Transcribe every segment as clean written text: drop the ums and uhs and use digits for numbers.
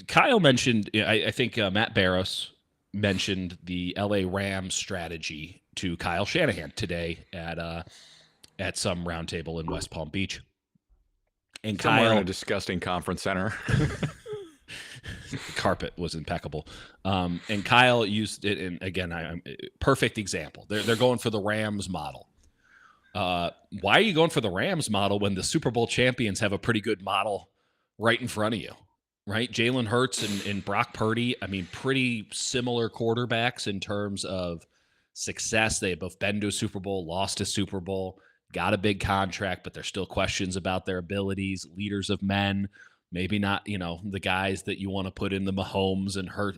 Kyle mentioned, I think Matt Barros mentioned the LA Rams strategy to Kyle Shanahan today at some roundtable in West Palm Beach. And Somewhere Kyle, in a disgusting conference center. the carpet was impeccable. And Kyle used it, and again, perfect example. They're going for the Rams model. Why are you going for the Rams model when the Super Bowl champions have a pretty good model right in front of you? Right? Jalen Hurts and Brock Purdy, I mean, pretty similar quarterbacks in terms of success. They have both been to a Super Bowl, lost a Super Bowl, got a big contract, but there's still questions about their abilities, leaders of men, maybe not, the guys that you want to put in the Mahomes and Hurt,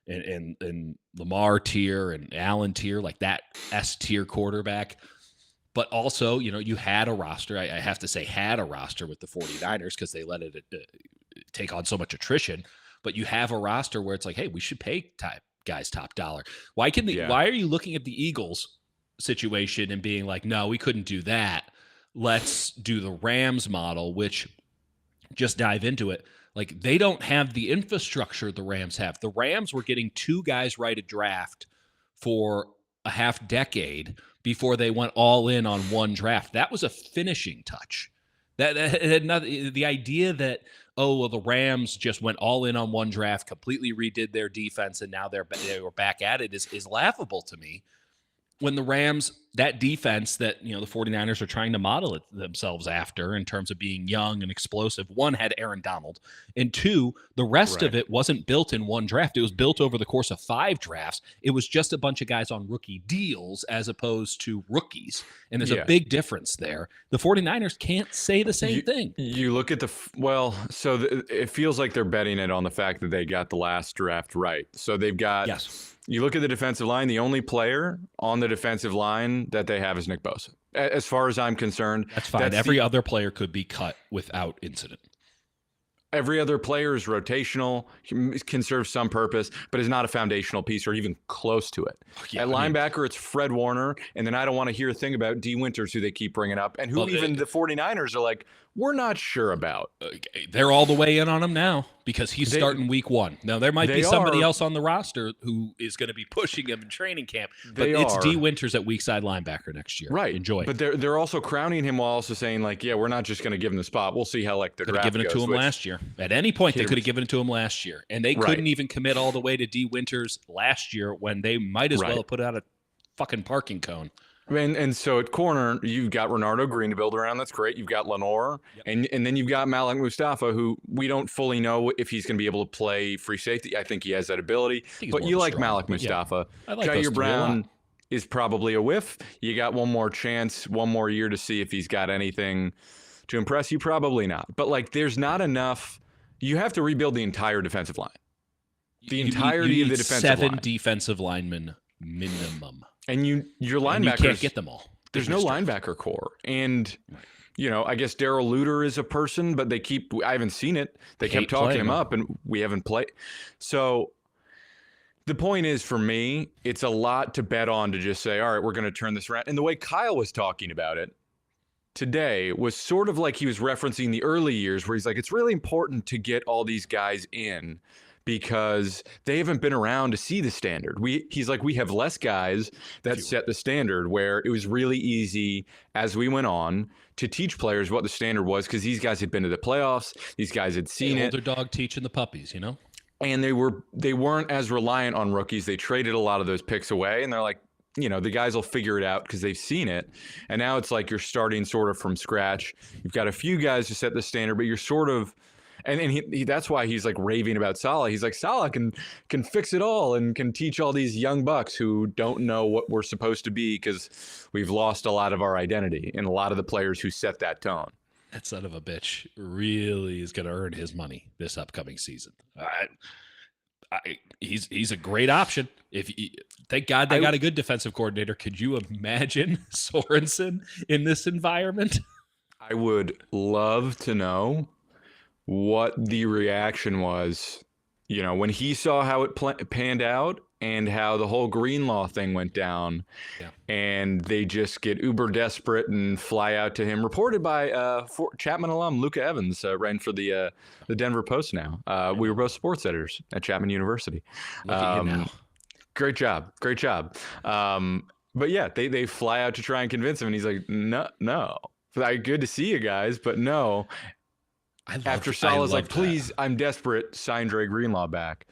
and Lamar tier and Allen tier, like that S tier quarterback. But also, you had a roster, I have to say, had a roster with the 49ers because they let it take on so much attrition. But you have a roster where it's like, hey, we should pay guys top dollar. Why are you looking at the Eagles situation and being like, no, we couldn't do that. Let's do the Rams model, which, just dive into it. Like, they don't have the infrastructure the Rams have. The Rams were getting 2 guys right at draft for a half decade before they went all in on one draft. That was a finishing touch. That had nothing, the idea that, the Rams just went all in on one draft, completely redid their defense, and now they were back at it is laughable to me. When the Rams, that defense that, the 49ers are trying to model it themselves after in terms of being young and explosive, 1 had Aaron Donald, and 2, the rest of it wasn't built in one draft. It was built over the course of 5 drafts. It was just a bunch of guys on rookie deals as opposed to rookies. And there's a big difference there. The 49ers can't say the same thing. You look at it feels like they're betting it on the fact that they got the last draft right. So they've got, you look at the defensive line, the only player on the defensive line that they have is Nick Bosa. As far as I'm concerned, that's fine. Every other player could be cut without incident. Every other player is rotational, can serve some purpose, but is not a foundational piece or even close to it. At linebacker, it's Fred Warner, and then I don't want to hear a thing about D. Winters, who they keep bringing up, and who the 49ers are like, we're not sure about. They're all the way in on him now because he's starting week 1. Now, there might be somebody else on the roster who is going to be pushing him in training camp, but it's D. Winters at weak side linebacker next year. Right. Enjoy. But they're also crowning him while also saying, like, we're not just going to give him the spot. We'll see how, the draft goes. Could have given it to him last year. At any point, they could have given it to him last year. And they couldn't even commit all the way to D. Winters last year when they might as well have put out a fucking parking cone. And so at corner, you've got Renardo Green to build around. That's great. You've got Lenore. And then you've got Malik Mustafa, who we don't fully know if he's going to be able to play free safety. I think he has that ability. But you like Malik Mustafa. I like Jair Brown is probably a whiff. You got one more chance, one more year to see if he's got anything to impress you. Probably not. But, there's not enough. You have to rebuild the entire defensive line. The entirety of the defensive line. 7 defensive linemen minimum. And your linebackers, and you can't get them all. There's no linebacker core. And, I guess Darrell Luter is a person, but I haven't seen it. They kept talking him up, and we haven't played. So the point is, for me, it's a lot to bet on to just say, all right, we're going to turn this around. And the way Kyle was talking about it today was sort of like he was referencing the early years where he's like, it's really important to get all these guys in because they haven't been around to see the standard. He's like, we have less guys that set the standard, where it was really easy as we went on to teach players what the standard was because these guys had been to the playoffs. These guys had seen it. Older dog teaching the puppies, And they weren't as reliant on rookies. They traded a lot of those picks away, and they're like, the guys will figure it out because they've seen it. And now it's like you're starting sort of from scratch. You've got a few guys to set the standard, but you're sort of – and he that's why he's like raving about Saleh. He's like, Saleh can fix it all and can teach all these young bucks who don't know what we're supposed to be because we've lost a lot of our identity and a lot of the players who set that tone. That son of a bitch really is going to earn his money this upcoming season. He's a great option. Thank God they got a good defensive coordinator. Could you imagine Sorensen in this environment? I would love to know what the reaction was, when he saw how it panned out and how the whole Greenlaw thing went down. Yeah. And they just get uber desperate and fly out to him. Reported by Chapman alum Luca Evans, writing for the Denver Post now. We were both sports editors at Chapman University. Look at you now. Great job. But yeah, they fly out to try and convince him, and he's like, no. Like, good to see you guys, but no. After Salah's like, please, I'm desperate, sign Dre Greenlaw back.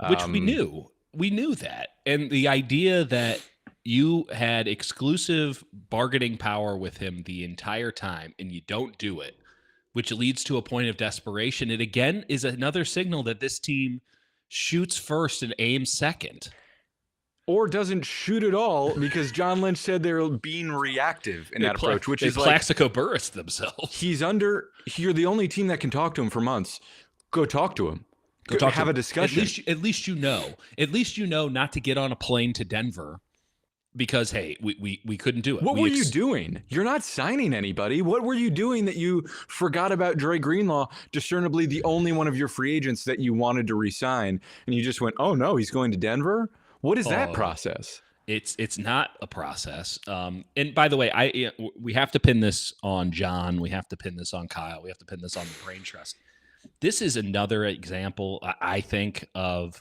Which we knew. We knew that. And the idea that you had exclusive bargaining power with him the entire time and you don't do it, which leads to a point of desperation. It again is another signal that this team shoots first and aims second. Or doesn't shoot at all, because John Lynch said they're being reactive in that approach, which is like Plaxico Burress themselves. You're the only team that can talk to him for months. Go talk to him. Go have a discussion. At least you know not to get on a plane to Denver because, hey, we couldn't do it. What were you doing? You're not signing anybody. What were you doing that you forgot about Dre Greenlaw, discernibly the only one of your free agents that you wanted to re-sign, and you just went, oh no, he's going to Denver? What is that process? It's not a process. And by the way, we have to pin this on John. We have to pin this on Kyle. We have to pin this on the Brain Trust. This is another example, I think, of,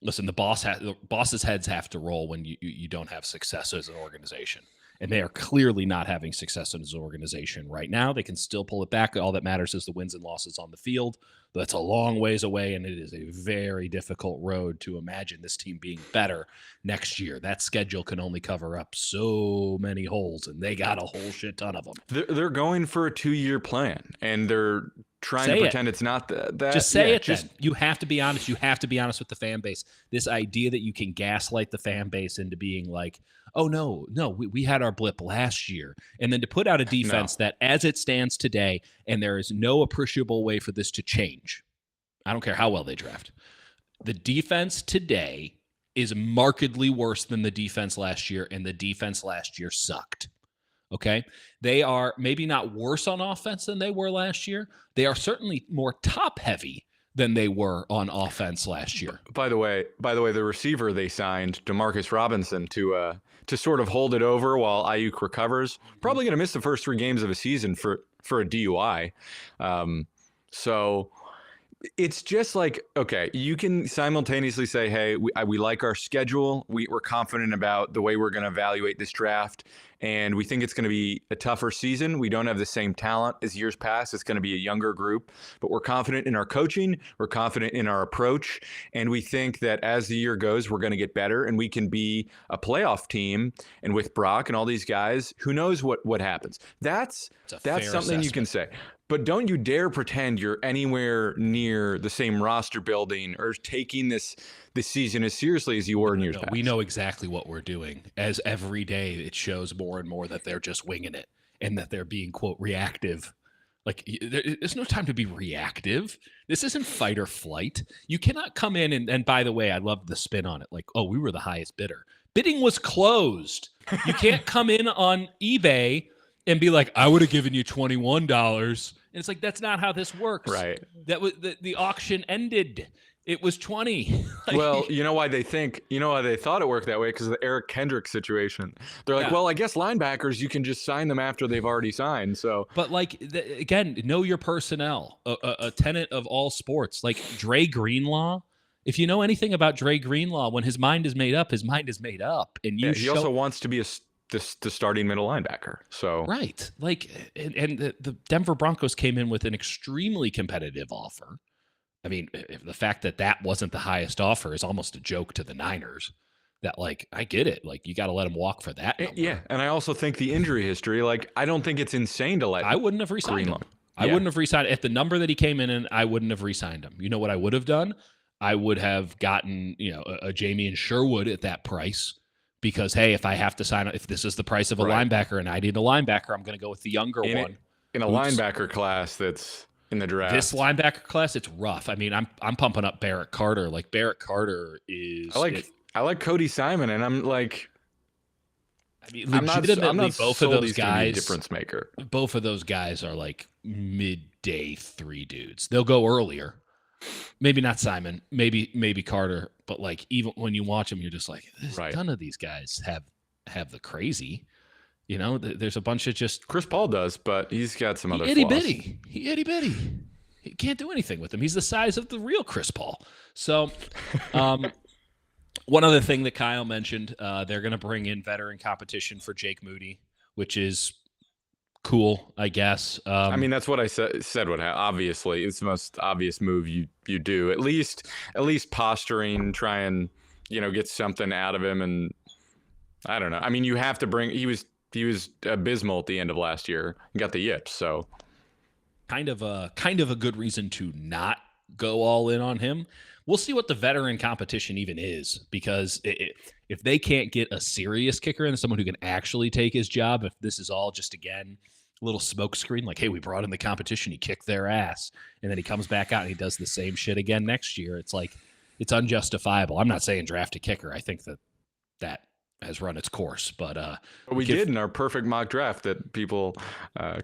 listen, the boss's heads have to roll when you don't have success as an organization. And they are clearly not having success as an organization right now. They can still pull it back. All that matters is the wins and losses on the field. That's a long ways away, and it is a very difficult road to imagine this team being better next year. That schedule can only cover up so many holes, and they got a whole shit ton of them. They're going for a 2-year plan, and they're trying to pretend it's not that. Just say it. Then. You have to be honest. You have to be honest with the fan base. This idea that you can gaslight the fan base into being like, oh, no, we had our blip last year. And then to put out a defense that, as it stands today, and there is no appreciable way for this to change. I don't care how well they draft. The defense today is markedly worse than the defense last year, and the defense last year sucked. Okay? They are maybe not worse on offense than they were last year. They are certainly more top-heavy than they were on offense last year. By the way, the receiver they signed, Demarcus Robinson, to sort of hold it over while Ayuk recovers. Probably going to miss the first 3 games of a season for a DUI. So it's just like, okay, you can simultaneously say, hey, we like our schedule. We're confident about the way we're going to evaluate this draft. And we think it's going to be a tougher season. We don't have the same talent as years past. It's going to be a younger group, but we're confident in our coaching. We're confident in our approach. And we think that as the year goes, we're going to get better and we can be a playoff team. And with Brock and all these guys, who knows what happens? That's something you can say. But don't you dare pretend you're anywhere near the same roster building or taking this season as seriously as you were in years past. We know exactly what we're doing. As every day it shows more and more that they're just winging it and that they're being, quote, reactive. Like, there's no time to be reactive. This isn't fight or flight. You cannot come in and by the way, I love the spin on it. Like, oh, we were the highest bidder. Bidding was closed. You can't come in on eBay and be like, I would have given you $21. And it's like, that's not how this works. Right. That was the auction ended. It was 20. Well, you know why they thought it worked that way? Because of the Eric Kendrick situation. They're like, well, I guess linebackers, you can just sign them after they've already signed. So, but like, again, know your personnel, a tenet of all sports. Like Dre Greenlaw, if you know anything about Dre Greenlaw, when his mind is made up, his mind is made up. And he also wants to be the starting middle linebacker. So right, like, and the Denver Broncos came in with an extremely competitive offer. I mean, the fact that wasn't the highest offer is almost a joke to the Niners. That, like, I get it. Like, you got to let him walk for that number. Yeah, and I also think the injury history, like, I don't think it's insane to let I wouldn't have re-signed him. I wouldn't have re-signed at the number that he came in, I wouldn't have re-signed him. You know what I would have done? I would have gotten, a Jamie and Sherwood at that price because, hey, if I have to sign, if this is the price of a linebacker and I need a linebacker, I'm going to go with the younger one. In a linebacker class that's in the draft. This linebacker class, it's rough. I mean, I'm pumping up Barrett Carter. Like, Barrett Carter is. I like Cody Simon, and I'm like. I mean, legitimately, I'm not both of those guys, difference maker. Both of those guys are like midday 3 dudes. They'll go earlier, maybe not Simon, maybe Carter, but like even when you watch them, you're just like, none of these guys have the crazy. You know, there's a bunch of just Chris Paul does, but he's got some other itty flaws. bitty. He itty bitty. You can't do anything with him. He's the size of the real Chris Paul. So, one other thing that Kyle mentioned, they're going to bring in veteran competition for Jake Moody, which is cool, I guess. I mean, that's what I said. Obviously, it's the most obvious move you do. At least posturing, try and get something out of him. And I don't know. I mean, you have to bring. He was abysmal at the end of last year. He got the yips, so kind of a good reason to not go all in on him. We'll see what the veteran competition even is, because if they can't get a serious kicker and someone who can actually take his job, if this is all just, again, a little smokescreen, like, hey, we brought in the competition, he kicked their ass, and then he comes back out and he does the same shit again next year, it's like, it's unjustifiable. I'm not saying draft a kicker. I think that has run its course, but we did in our perfect mock draft that people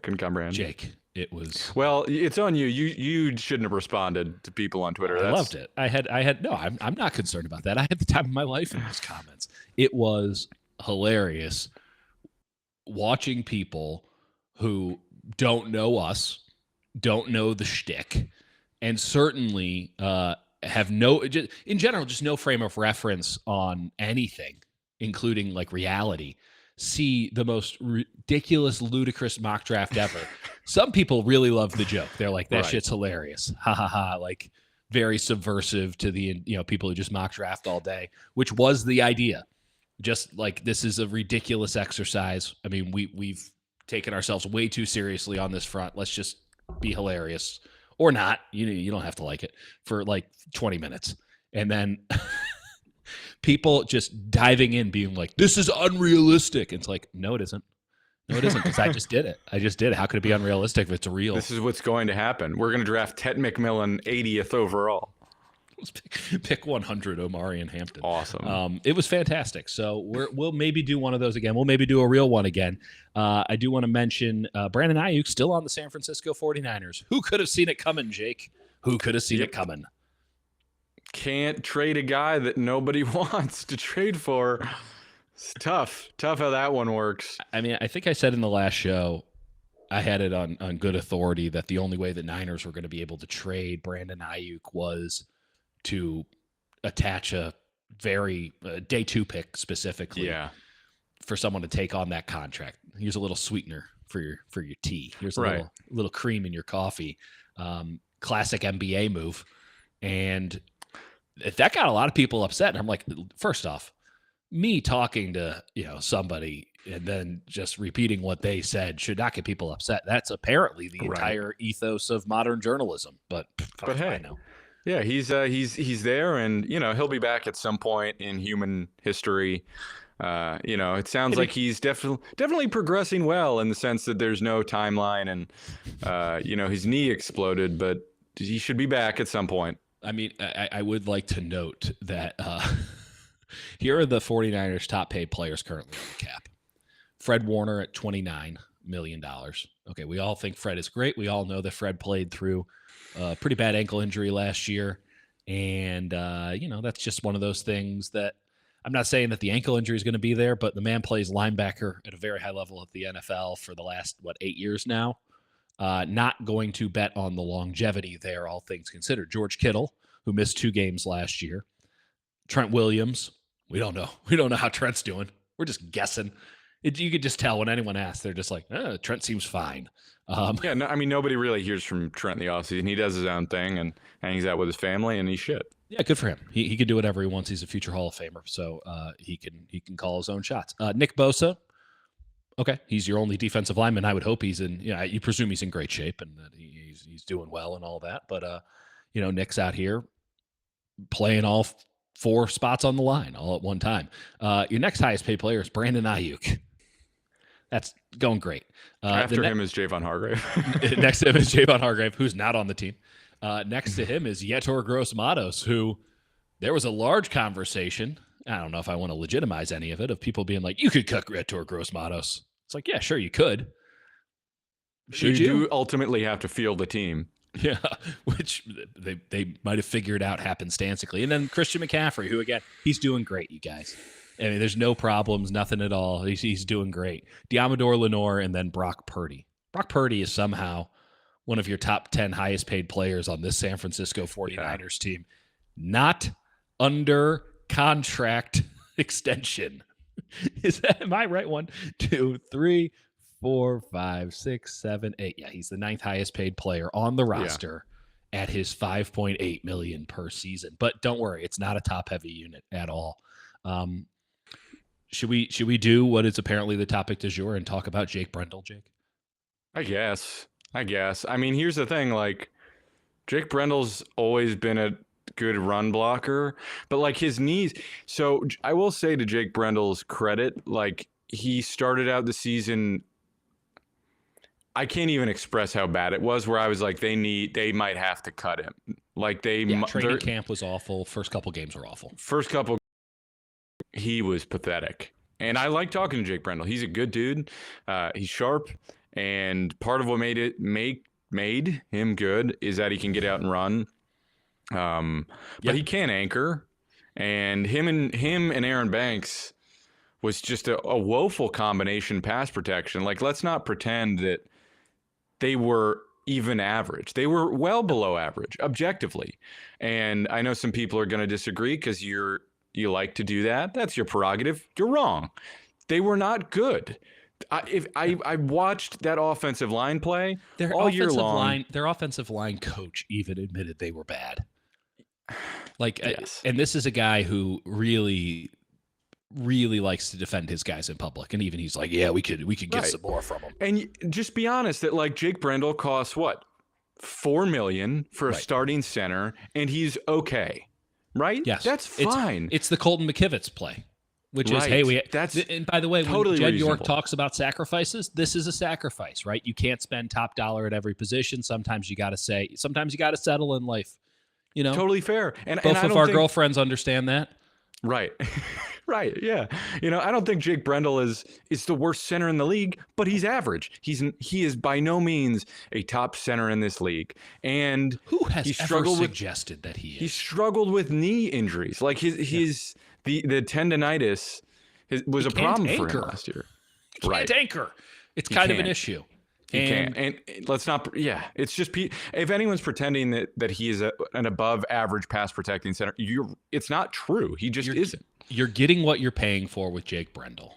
can comprehend. Jake, it was, well, it's on you. You shouldn't have responded to people on Twitter. I loved it. I had no, I'm not concerned about that. I had the time of my life in those comments. It was hilarious watching people who don't know us, don't know the shtick, and certainly have in general, just no frame of reference on anything, including like reality, see the most ridiculous, ludicrous mock draft ever. Some people really love the joke. They're like, that shit's hilarious. Ha ha ha. Like, very subversive to the people who just mock draft all day, which was the idea. Just like, this is a ridiculous exercise. I mean, we've taken ourselves way too seriously on this front. Let's just be hilarious, or not. You don't have to like it for like 20 minutes. And then people just diving in, being like, this is unrealistic. It's like, no, it isn't. No, it isn't, because I just did it. How could it be unrealistic if it's real? This is what's going to happen. We're going to draft Ted McMillan 80th overall. Let's pick 100 Omari and Hampton. Awesome. It was fantastic. So we'll maybe do one of those again. We'll maybe do a real one again. I do want to mention Brandon Ayuk still on the San Francisco 49ers. Who could have seen it coming, Jake? Who could have seen it coming? Can't trade a guy that nobody wants to trade for. It's tough how that one works. I mean, I think I said in the last show, I had it on good authority that the only way the Niners were going to be able to trade Brandon Ayuk was to attach a very day 2 pick specifically for someone to take on that contract. Here's a little sweetener for your tea. Here's a little cream in your coffee. Classic NBA move. And that got a lot of people upset. And I'm like, first off, me talking to somebody and then just repeating what they said should not get people upset. That's apparently the entire ethos of modern journalism. But hey, I know. Yeah, he's there, and he'll be back at some point in human history. It sounds like he's definitely progressing well, in the sense that there's no timeline, and his knee exploded, but he should be back at some point. I mean, I would like to note that here are the 49ers' top paid players currently on the cap. Fred Warner at $29 million. Okay, we all think Fred is great. We all know that Fred played through a pretty bad ankle injury last year. And, that's just one of those things that I'm not saying that the ankle injury is going to be there, but the man plays linebacker at a very high level at the NFL for the last, 8 years now. Not going to bet on the longevity there, all things considered. George Kittle, who missed 2 games last year. Trent Williams. We don't know. We don't know how Trent's doing. We're just guessing. You could just tell when anyone asks, they're just like, Trent seems fine. Nobody really hears from Trent in the offseason. He does his own thing and hangs out with his family, and he's shit. Yeah, good for him. He can do whatever he wants. He's a future Hall of Famer, so he can call his own shots. Nick Bosa, okay, he's your only defensive lineman. I would hope he's in. You presume he's in great shape and that he's doing well and all that. But Nick's out here playing all 4 spots on the line all at one time. Your next highest paid player is Brandon Ayuk. That's going great. After him is Javon Hargrave. Next to him is Javon Hargrave, who's not on the team. Next to him is Yetur Gross-Matos, who there was a large conversation. I don't know if I want to legitimize any of it, of people being like, you could cut Yetur Gross-Matos. It's like, yeah, sure you could. Should you? Do ultimately have to field the team. Yeah, which they might have figured out happenstancically. And then Christian McCaffrey, who, again, he's doing great, you guys. I mean, there's no problems, nothing at all. He's doing great. Diamador Lenore and then Brock Purdy. Brock Purdy is somehow one of your top 10 highest paid players on this San Francisco 49ers team, not under contract extension. Am I right? 1, 2, 3, 4, 5, 6, 7, 8. Yeah, he's the 9th highest paid player on the roster at his $5.8 million per season. But don't worry, it's not a top heavy unit at all. Should we do what is apparently the topic du jour and talk about Jake Brendel, Jake? I guess. I mean, here's the thing, like, Jake Brendel's always been a good run blocker, but like his knees. So I will say to Jake Brendel's credit, like, he started out the season, I can't even express how bad it was, where I was like, they might have to cut him. Like training camp was awful. First couple games were awful. He was pathetic. And I like talking to Jake Brendel. He's a good dude. He's sharp. And part of what made him good is that he can get out and run. But he can't anchor. And him and Aaron Banks was just a woeful combination pass protection. Like, let's not pretend that they were even average. They were well below average, objectively. And I know some people are going to disagree because you like to do that. That's your prerogative. You're wrong. They were not good. I watched that offensive line play all year long. Their offensive line coach even admitted they were bad. Like, yes. And this is a guy who really likes to defend his guys in public, and even he's like, yeah, we could get some more from him. And just be honest that, like, Jake Brendel costs what, $4 million for a starting center, and he's okay, right? Yes, that's fine. It's the Colton McKivitz play, which is, hey, and by the way, totally when Jed reasonable. York talks about sacrifices, this is a sacrifice, right? You can't spend top dollar at every position. Sometimes you got to settle in life. You know, totally fair. And both of our girlfriends understand that. Right. Right. Yeah. You know, I don't think Jake Brendel is the worst center in the league, but he's average. He is by no means a top center in this league. And who has ever suggested that he is? He struggled with knee injuries. Like the tendonitis was a problem for him last year. He can't anchor. It's kind of an issue. He can't. And let's not. Yeah, it's just if anyone's pretending that he is an above average pass protecting center, it's not true. He just isn't. You're getting what you're paying for with Jake Brendel.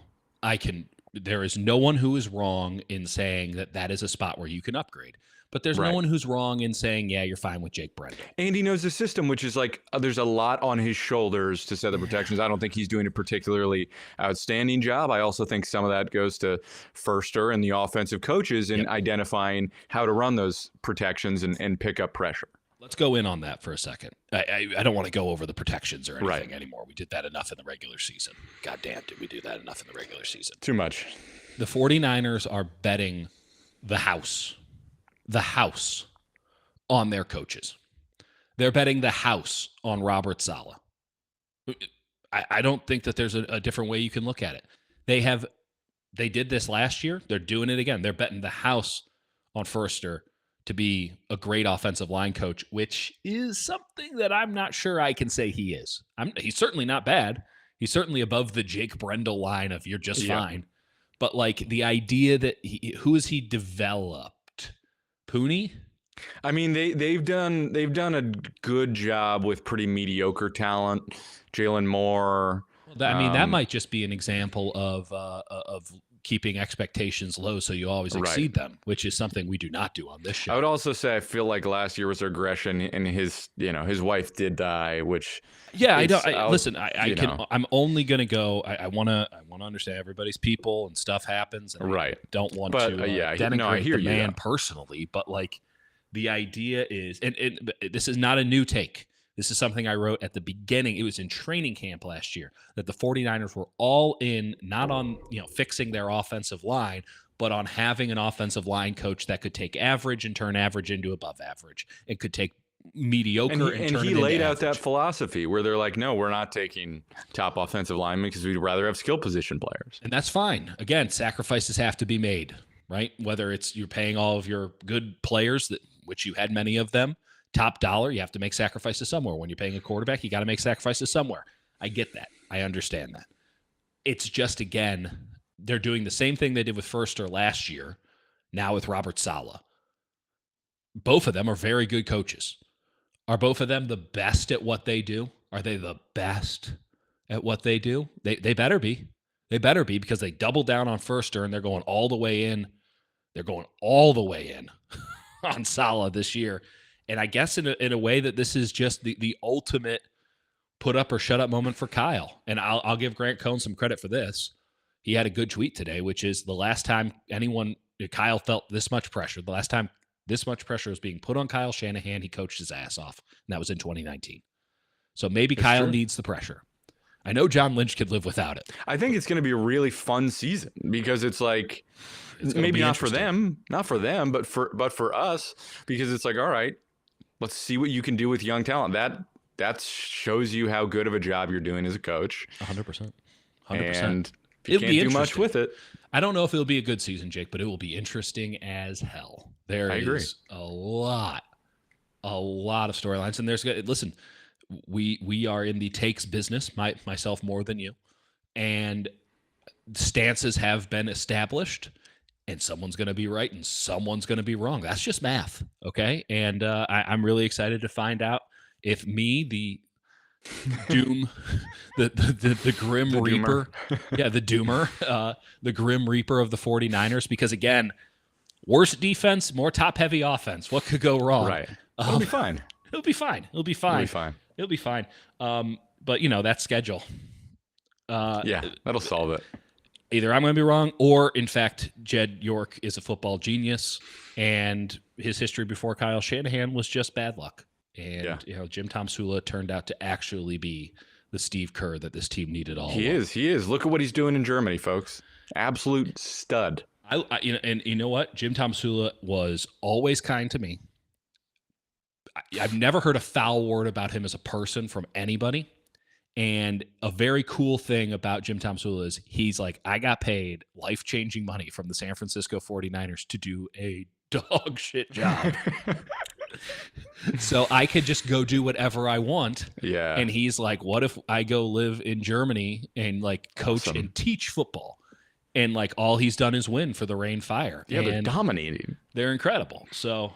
There is no one who is wrong in saying that is a spot where you can upgrade. But there's no one who's wrong in saying, yeah, you're fine with Jake Brendel. And he knows the system, which is like, there's a lot on his shoulders to set the protections. I don't think he's doing a particularly outstanding job. I also think some of that goes to Furster and the offensive coaches in identifying how to run those protections and pick up pressure. Let's go in on that for a second. I don't want to go over the protections or anything anymore. We did that enough in the regular season. God damn, did we do that enough in the regular season? Too much. The 49ers are betting the house on their coaches. They're betting the house on Robert Saleh. I don't think that there's a different way you can look at it. They did this last year. They're doing it again. They're betting the house on Furster to be a great offensive line coach, which is something that I'm not sure I can say he is. He's certainly not bad. He's certainly above the Jake Brendel line of you're just fine. But like the idea that who has he developed? Pooney? I mean, they've done a good job with pretty mediocre talent. Jalen Moore. That might just be an example of keeping expectations low so you always exceed them, which is something we do not do on this show. I would also say I feel like last year was a regression, and his wife did die, which I'm only going to go. I want to understand everybody's people and stuff happens, and I don't want to denigrate the man personally, but like the idea is, and this is not a new take. This is something I wrote at the beginning. It was in training camp last year that the 49ers were all in, not on fixing their offensive line, but on having an offensive line coach that could take average and turn average into above average. It could take mediocre and turn it into he laid out average. That philosophy where they're like, no, we're not taking top offensive linemen because we'd rather have skill position players. And that's fine. Again, sacrifices have to be made, right? Whether it's you're paying all of your good players that which you had many of them, top dollar, you have to make sacrifices somewhere. When you're paying a quarterback, you got to make sacrifices somewhere. I get that. I understand that. It's just, again, they're doing the same thing they did with Forster last year, now with Robert Saleh. Both of them are very good coaches. Are both of them the best at what they do? Are they the best at what they do? They better be. They better be, because they doubled down on Forster and they're going all the way in. They're going all the way in on Saleh this year. And I guess in a way that this is just the ultimate put up or shut up moment for Kyle. And I'll give Grant Cohn some credit for this. He had a good tweet today, which is the last time Kyle felt this much pressure, the last time this much pressure was being put on Kyle Shanahan, he coached his ass off. And that was in 2019. So maybe That's Kyle true. needs the pressure. I know John Lynch could live without it. I think it's going to be a really fun season, because it's like, maybe not for them, but for us, because it's like, all right, let's see what you can do with young talent. That shows you how good of a job you're doing as a coach. 100%. And you can't do much with it. I don't know if it'll be a good season, Jake, but it will be interesting as hell. There is a lot of storylines, and listen, we are in the takes business, myself more than you, and stances have been established, and someone's going to be right and someone's going to be wrong. That's just math, okay? And I'm really excited to find out if me, the doom, the grim reaper, the doomer, the grim reaper of the 49ers, because again, worse defense, more top-heavy offense. What could go wrong? Right. It'll be fine. It'll be fine. It'll be fine. It'll be fine. But, that schedule. That'll solve it. Either I'm going to be wrong, or, in fact, Jed York is a football genius, and his history before Kyle Shanahan was just bad luck. And, Jim Tomsula turned out to actually be the Steve Kerr that this team needed all along. He is. Look at what he's doing in Germany, folks. Absolute stud. And you know what? Jim Tomsula was always kind to me. I've never heard a foul word about him as a person from anybody. And a very cool thing about Jim Tomsula is he's like, I got paid life-changing money from the San Francisco 49ers to do a dog shit job. So I could just go do whatever I want. Yeah. And he's like, what if I go live in Germany and like coach and teach football? And like all he's done is win for the Rain Fire. Yeah, and they're dominating. They're incredible. So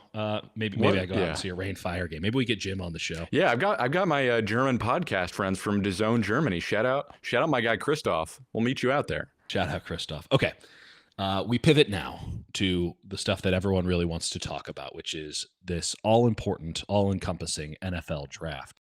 maybe I go out and see a Rain Fire game. Maybe we get Jim on the show. Yeah, I've got my German podcast friends from DAZN Germany. Shout out my guy Christoph. We'll meet you out there. Shout out Christoph. Okay. We pivot now to the stuff that everyone really wants to talk about, which is this all-important, all-encompassing NFL draft.